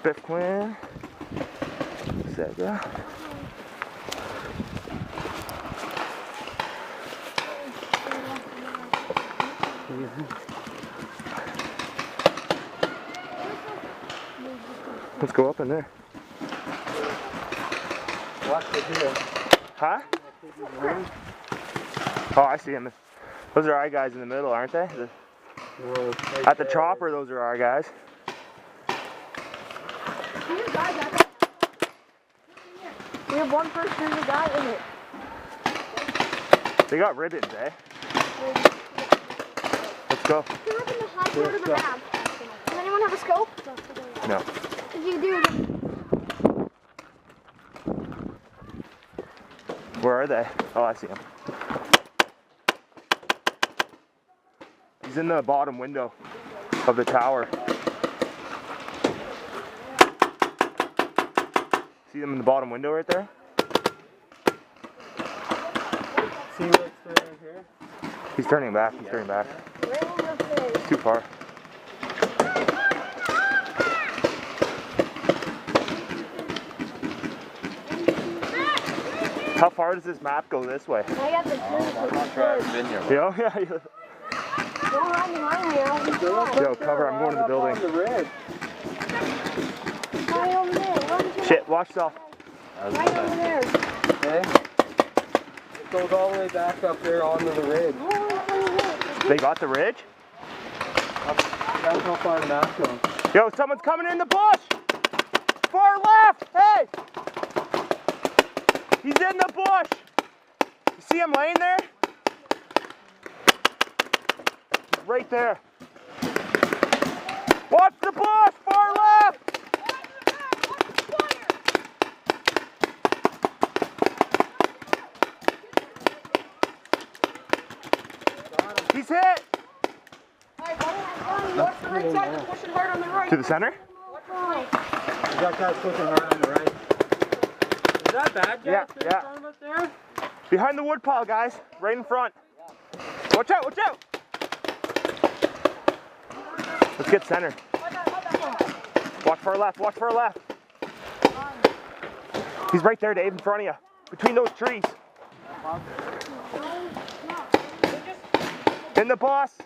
Biff Quinn. Sega. Let's go up in there. Watch it here. Huh? Oh, I see him. Those are our guys in the middle, aren't they? At the chopper, those are our guys. We have one person and a guy in it. They got ribbons, eh? Let's go. They're up in the high part of the map. Does anyone have a scope? No. If you do, Where are they? Oh, I see him. He's in the bottom window of the tower. See them in the bottom window right there? See what's right here? He's turning back. He's turning back. right in your face. Too far. How far does this map go this way? I got the I'm not sure I've been here. Yeah, yeah. Don't hide behind me. I'll be gone. Yo, cover. I'm going to the building. On the ridge. Right over there. Run to Shit, watch yourself. Right over there. Okay. It goes all the way back up there onto the ridge. They got the ridge? That's how far the map goes. Yo, someone's coming in the bush! Far left! Hey! He's in the bush! You see him laying there? He's right there. Watch the bush! Far left! He's hit! Watch the right side. They're pushing hard on the right. To the center? You got guys pushing hard on the right. Is that bad, Yeah, Jack? yeah. In front of us there? Behind the wood pile, guys. Right in front. Watch out, watch out! Let's get center. Watch far left, watch far left. He's right there, Dave, in front of you. Between those trees. In the boss.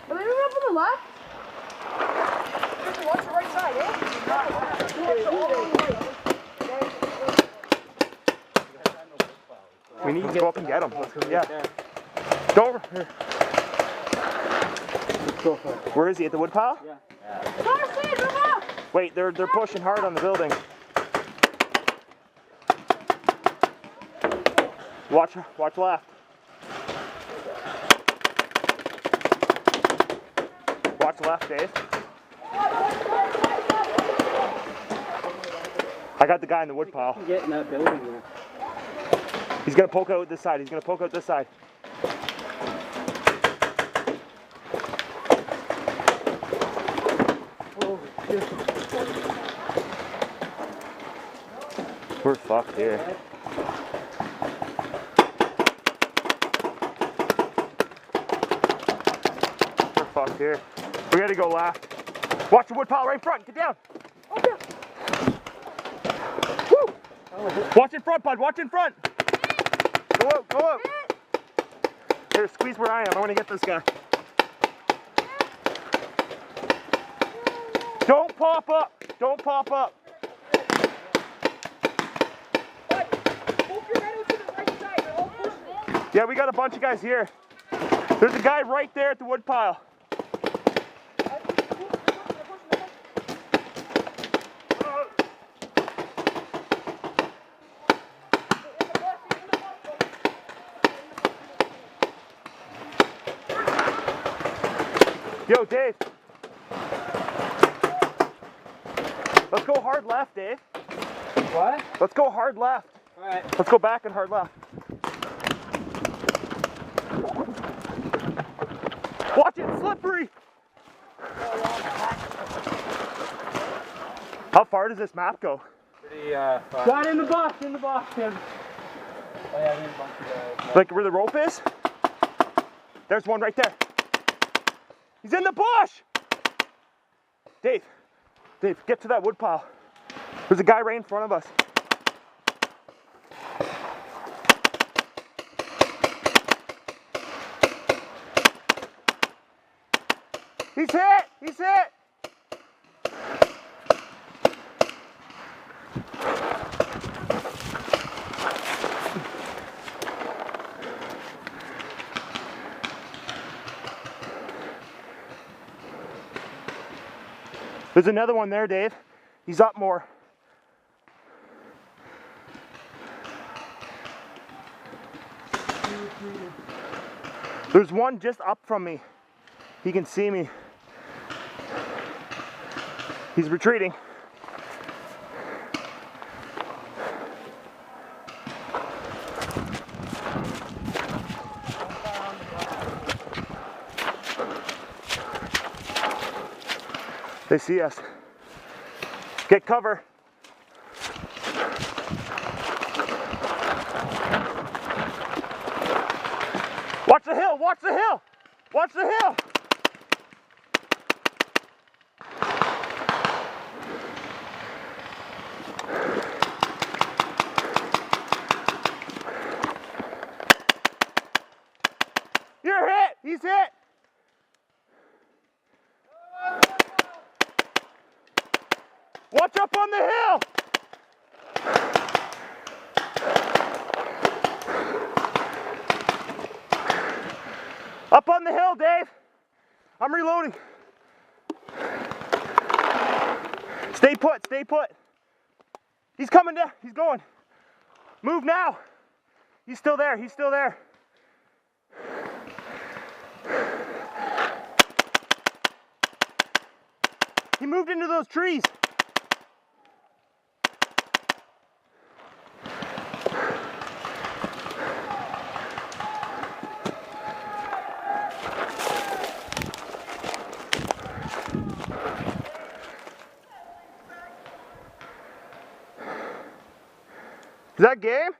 Are they up on the left? Watch the right side, eh? We need to go up and get him. Yeah. Don't. Where is he? At the wood pile? Yeah. Wait, they're pushing hard on the building. Watch left. Watch left, Dave. I got the guy in the wood pile. Get in that building there. He's gonna poke out this side. He's gonna poke out this side. Oh, shit. We're fucked here. We're fucked here. We gotta go left. Watch the wood pile right in front. Get down. Okay. Woo! Watch in front, bud. Watch in front. Go out. Go out. Here, squeeze where I am. I want to get this guy. Don't pop up. Don't pop up. Yeah, we got a bunch of guys here. There's a guy right there at the wood pile. Yo, Dave. Let's go hard left, Dave. What? Let's go hard left. Alright. Let's go back and hard left. Watch it, slippery. How far does this map go? Pretty, got in the box, Tim. Oh, yeah, there's a bunch of guys. Like where the rope is? There's one right there. He's in the bush! Dave, get to that wood pile. There's a guy right in front of us. He's hit! He's hit! There's another one there, Dave. He's up more. There's one just up from me. He can see me. He's retreating. They see us. Get cover. Watch the hill, watch the hill, watch the hill. You're hit, he's hit. Watch up on the hill! Up on the hill, Dave! I'm reloading. Stay put, stay put. He's coming down, he's going. Move now. He's still there, he's still there. He moved into those trees. Is that game?